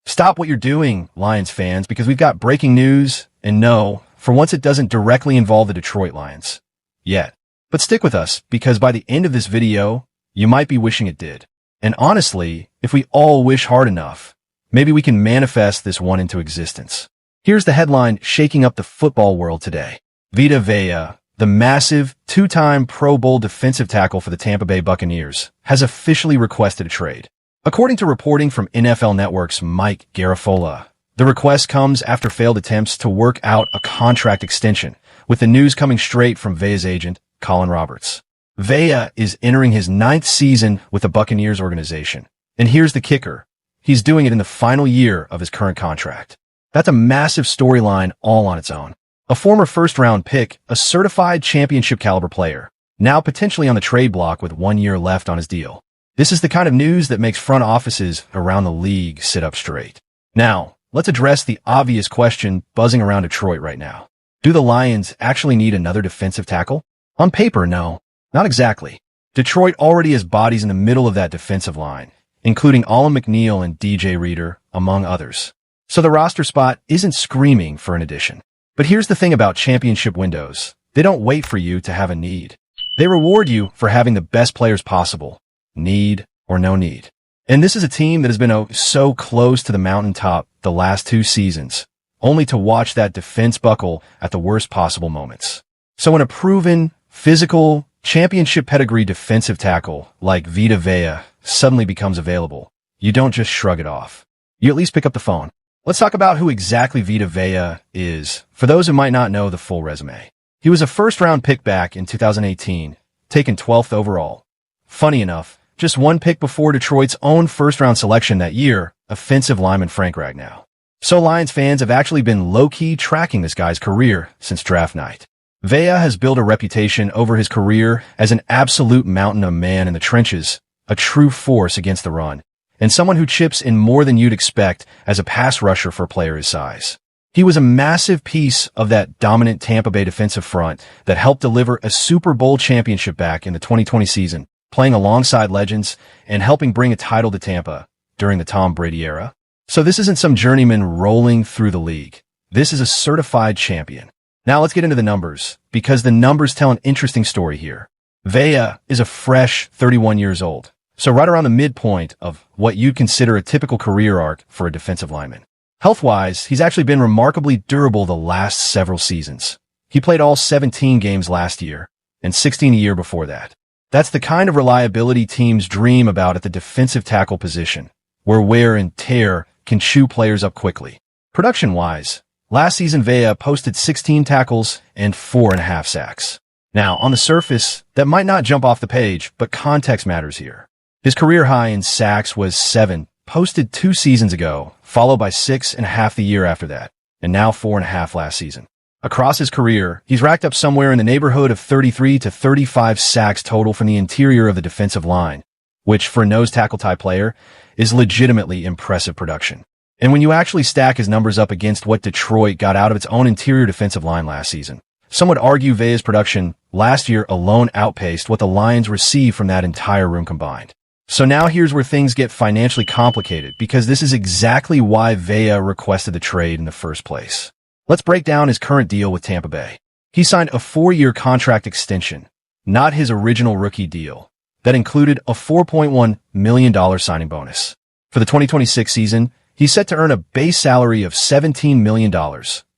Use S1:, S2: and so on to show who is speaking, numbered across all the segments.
S1: Stop what you're doing, Lions fans, because we've got breaking news, and no, for once it doesn't directly involve the Detroit Lions. Yet. But stick with us, because by the end of this video, you might be wishing it did. And honestly, if we all wish hard enough, maybe we can manifest this one into existence. Here's the headline shaking up the football world today. Vita Vea, the massive two-time Pro Bowl defensive tackle for the Tampa Bay Buccaneers, has officially requested a trade. According to reporting from NFL Network's Mike Garafolo, the request comes after failed attempts to work out a contract extension, with the news coming straight from Vea's agent, Colin Roberts. Vea is entering his 9th season with the Buccaneers organization. And here's the kicker. He's doing it in the final year of his current contract. That's a massive storyline all on its own. A former first-round pick, a certified championship-caliber player, now potentially on the trade block with 1 year left on his deal. This is the kind of news that makes front offices around the league sit up straight. Now, let's address the obvious question buzzing around Detroit right now. Do the Lions actually need another defensive tackle? On paper, no. Not exactly. Detroit already has bodies in the middle of that defensive line, including Alan McNeil and DJ Reader, among others. So the roster spot isn't screaming for an addition. But here's the thing about championship windows. They don't wait for you to have a need. They reward you for having the best players possible. Need or no need. And this is a team that has been so close to the mountaintop the last 2 seasons, only to watch that defense buckle at the worst possible moments. So when a proven, physical, championship pedigree defensive tackle like Vita Vea suddenly becomes available, you don't just shrug it off. You at least pick up the phone. Let's talk about who exactly Vita Vea is, for those who might not know the full resume. He was a first-round pick back in 2018, taken 12th overall. Funny enough, just 1 pick before Detroit's own first-round selection that year, offensive lineman Frank Ragnow. So Lions fans have actually been low-key tracking this guy's career since draft night. Vea has built a reputation over his career as an absolute mountain of man in the trenches, a true force against the run, and someone who chips in more than you'd expect as a pass rusher for a player his size. He was a massive piece of that dominant Tampa Bay defensive front that helped deliver a Super Bowl championship back in the 2020 season, playing alongside legends and helping bring a title to Tampa during the Tom Brady era. So this isn't some journeyman rolling through the league. This is a certified champion. Now let's get into the numbers, because the numbers tell an interesting story here. Vea is a fresh 31 years old, so right around the midpoint of what you'd consider a typical career arc for a defensive lineman. Health-wise, he's actually been remarkably durable the last several seasons. He played all 17 games last year, and 16 a year before that. That's the kind of reliability teams dream about at the defensive tackle position, where wear and tear can chew players up quickly. Production-wise, last season Vea posted 16 tackles and 4.5 sacks. Now, on the surface, that might not jump off the page, but context matters here. His career high in sacks was 7, posted 2 seasons ago, followed by 6.5 the year after that, and now 4.5 last season. Across his career, he's racked up somewhere in the neighborhood of 33 to 35 sacks total from the interior of the defensive line, which, for a nose tackle type player, is legitimately impressive production. And when you actually stack his numbers up against what Detroit got out of its own interior defensive line last season, some would argue Vea's production last year alone outpaced what the Lions received from that entire room combined. So now here's where things get financially complicated, because this is exactly why Vea requested the trade in the first place. Let's break down his current deal with Tampa Bay. He signed a 4-year contract extension, not his original rookie deal, that included a $4.1 million signing bonus. For the 2026 season, he's set to earn a base salary of $17 million,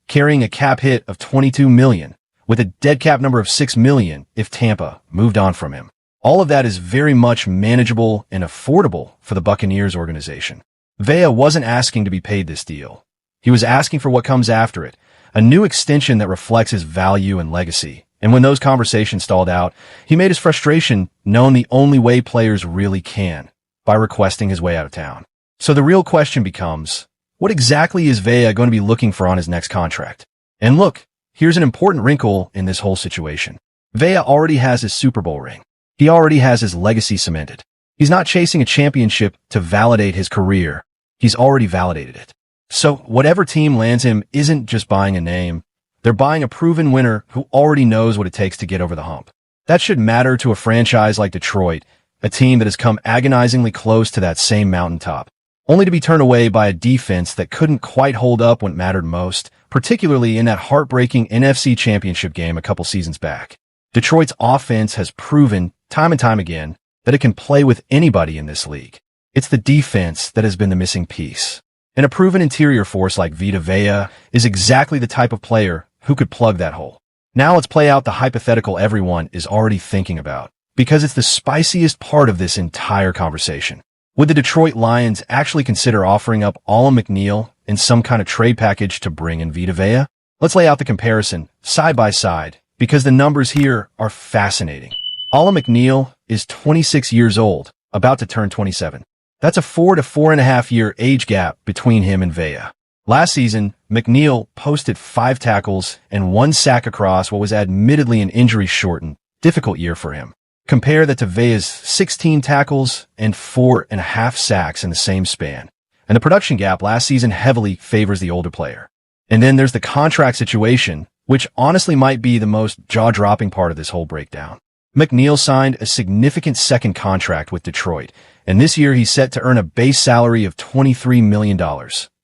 S1: carrying a cap hit of $22 million, with a dead cap number of $6 million if Tampa moved on from him. All of that is very much manageable and affordable for the Buccaneers organization. Vea wasn't asking to be paid this deal. He was asking for what comes after it, a new extension that reflects his value and legacy. And when those conversations stalled out, he made his frustration known the only way players really can, by requesting his way out of town. So the real question becomes, what exactly is Vea going to be looking for on his next contract? And look, here's an important wrinkle in this whole situation. Vea already has his Super Bowl ring. He already has his legacy cemented. He's not chasing a championship to validate his career. He's already validated it. So whatever team lands him isn't just buying a name. They're buying a proven winner who already knows what it takes to get over the hump. That should matter to a franchise like Detroit, a team that has come agonizingly close to that same mountaintop, only to be turned away by a defense that couldn't quite hold up when it mattered most, particularly in that heartbreaking NFC Championship game a couple seasons back. Detroit's offense has proven, time and time again, that it can play with anybody in this league. It's the defense that has been the missing piece. And a proven interior force like Vita Vea is exactly the type of player who could plug that hole. Now let's play out the hypothetical everyone is already thinking about, because it's the spiciest part of this entire conversation. Would the Detroit Lions actually consider offering up Alan McNeil in some kind of trade package to bring in Vita Vea? Let's lay out the comparison side by side, because the numbers here are fascinating. Alan McNeil is 26 years old, about to turn 27. That's a 4 to 4.5 year age gap between him and Vea. Last season, McNeil posted 5 tackles and 1 sack across what was admittedly an injury-shortened, difficult year for him. Compare that to Vea's 16 tackles and 4.5 sacks in the same span. And the production gap last season heavily favors the older player. And then there's the contract situation, which honestly might be the most jaw-dropping part of this whole breakdown. McNeil signed a significant second contract with Detroit, and this year he's set to earn a base salary of $23 million,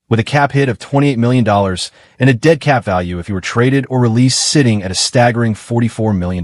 S1: with a cap hit of $28 million and a dead cap value if he were traded or released sitting at a staggering $44 million.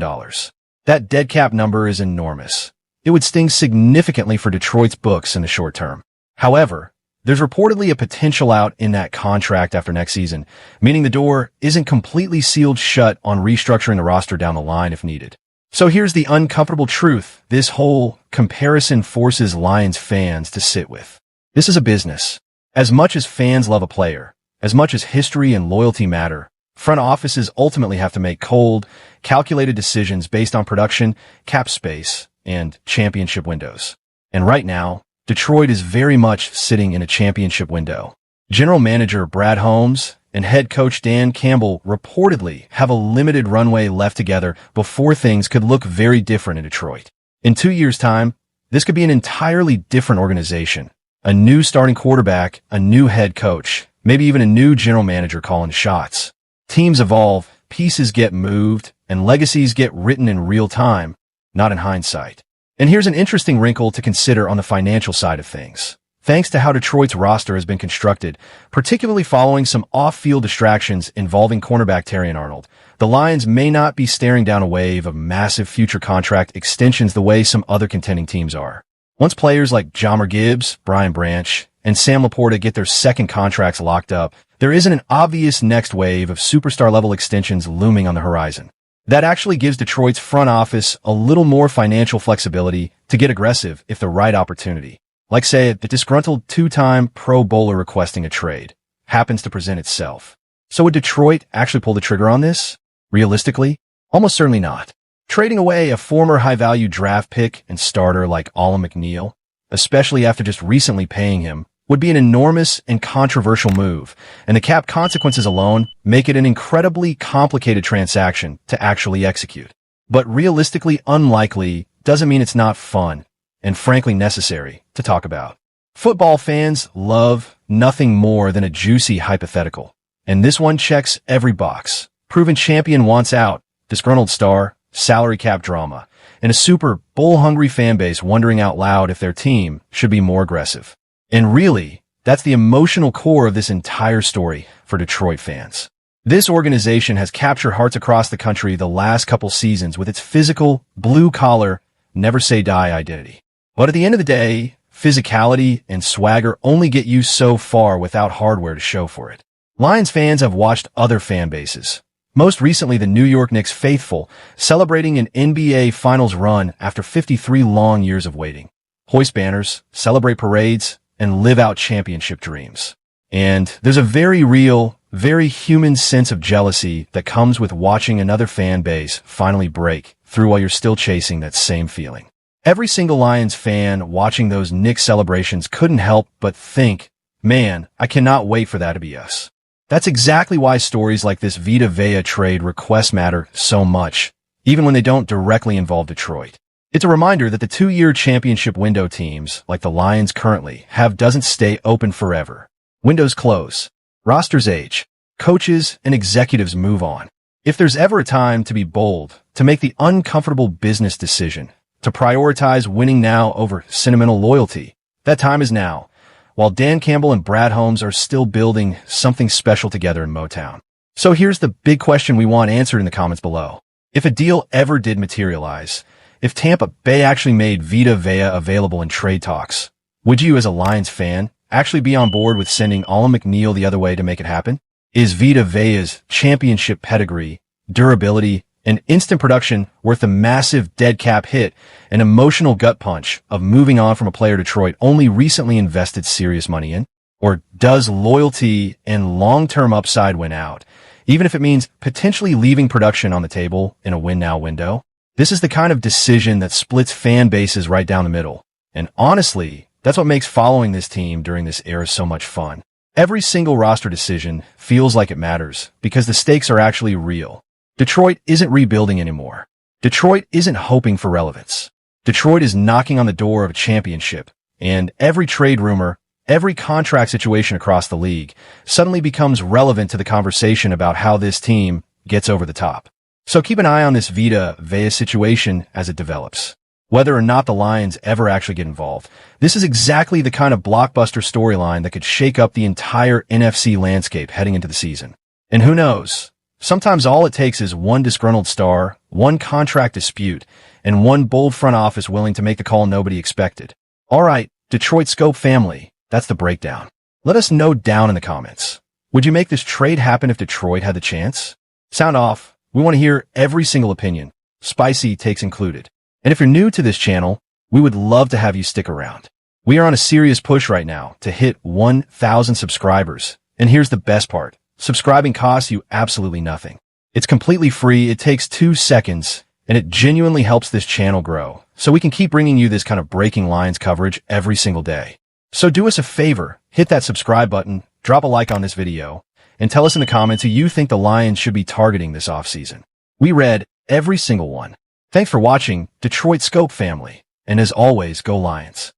S1: That dead cap number is enormous. It would sting significantly for Detroit's books in the short term. However, there's reportedly a potential out in that contract after next season, meaning the door isn't completely sealed shut on restructuring the roster down the line if needed. So here's the uncomfortable truth this whole comparison forces Lions fans to sit with. This is a business. As much as fans love a player, as much as history and loyalty matter, front offices ultimately have to make cold, calculated decisions based on production, cap space, and championship windows. And right now, Detroit is very much sitting in a championship window. General manager Brad Holmes and head coach Dan Campbell reportedly have a limited runway left together before things could look very different in Detroit. In 2 years' time, this could be an entirely different organization. A new starting quarterback, a new head coach, maybe even a new general manager calling shots. Teams evolve, pieces get moved, and legacies get written in real time, not in hindsight. And here's an interesting wrinkle to consider on the financial side of things. Thanks to how Detroit's roster has been constructed, particularly following some off-field distractions involving cornerback Terrion Arnold, the Lions may not be staring down a wave of massive future contract extensions the way some other contending teams are. Once players like Jahmyr Gibbs, Brian Branch, and Sam Laporta get their second contracts locked up, there isn't an obvious next wave of superstar-level extensions looming on the horizon. That actually gives Detroit's front office a little more financial flexibility to get aggressive if the right opportunity, like say the disgruntled 2-time Pro Bowler requesting a trade, happens to present itself. So would Detroit actually pull the trigger on this? Realistically, almost certainly not. Trading away a former high-value draft pick and starter like Alan McNeil, especially after just recently paying him, would be an enormous and controversial move, and the cap consequences alone make it an incredibly complicated transaction to actually execute. But realistically unlikely doesn't mean it's not fun, and frankly necessary, to talk about. Football fans love nothing more than a juicy hypothetical, and this one checks every box. Proven champion wants out, disgruntled star, salary cap drama, and a super bull-hungry fan base wondering out loud if their team should be more aggressive. And really, that's the emotional core of this entire story for Detroit fans. This organization has captured hearts across the country the last couple seasons with its physical, blue-collar, never-say-die identity. But at the end of the day, physicality and swagger only get you so far without hardware to show for it. Lions fans have watched other fan bases, most recently the New York Knicks faithful, celebrating an NBA Finals run after 53 long years of waiting. Hoist banners, celebrate parades, and live out championship dreams. And there's a very real, very human sense of jealousy that comes with watching another fan base finally break through while you're still chasing that same feeling. Every single Lions fan watching those Knicks celebrations couldn't help but think, man, I cannot wait for that to be us. That's exactly why stories like this Vita Vea trade request matter so much, even when they don't directly involve Detroit. It's a reminder that the 2-year championship window teams, like the Lions currently have, doesn't stay open forever. Windows close. Rosters age. coaches and executives move on. If there's ever a time to be bold, to make the uncomfortable business decision, to prioritize winning now over sentimental loyalty, that time is now, while Dan Campbell and Brad Holmes are still building something special together in Motown. So here's the big question we want answered in the comments below. If a deal ever did materialize, if Tampa Bay actually made Vita Vea available in trade talks, would you as a Lions fan actually be on board with sending Alan McNeil the other way to make it happen? Is Vita Vea's championship pedigree, durability, and instant production worth the massive dead cap hit and emotional gut punch of moving on from a player Detroit only recently invested serious money in? Or does loyalty and long-term upside win out, even if it means potentially leaving production on the table in a win-now window? This is the kind of decision that splits fan bases right down the middle. And honestly, that's what makes following this team during this era so much fun. Every single roster decision feels like it matters because the stakes are actually real. Detroit isn't rebuilding anymore. Detroit isn't hoping for relevance. Detroit is knocking on the door of a championship, and every trade rumor, every contract situation across the league suddenly becomes relevant to the conversation about how this team gets over the top. So keep an eye on this Vita Vea situation as it develops. Whether or not the Lions ever actually get involved, this is exactly the kind of blockbuster storyline that could shake up the entire NFC landscape heading into the season. And who knows? Sometimes all it takes is one disgruntled star, one contract dispute, and one bold front office willing to make the call nobody expected. All right, Detroit Scope family, that's the breakdown. Let us know down in the comments. Would you make this trade happen if Detroit had the chance? Sound off. We want to hear every single opinion, spicy takes included. And if you're new to this channel, we would love to have you stick around. We are on a serious push right now to hit 1,000 subscribers. And here's the best part. Subscribing costs you absolutely nothing. It's completely free, it takes 2 seconds, and it genuinely helps this channel grow, so we can keep bringing you this kind of breaking Lions coverage every single day. So do us a favor, hit that subscribe button, drop a like on this video, and tell us in the comments who you think the Lions should be targeting this offseason. We read every single one. Thanks for watching, Detroit Scope family, and as always, go Lions.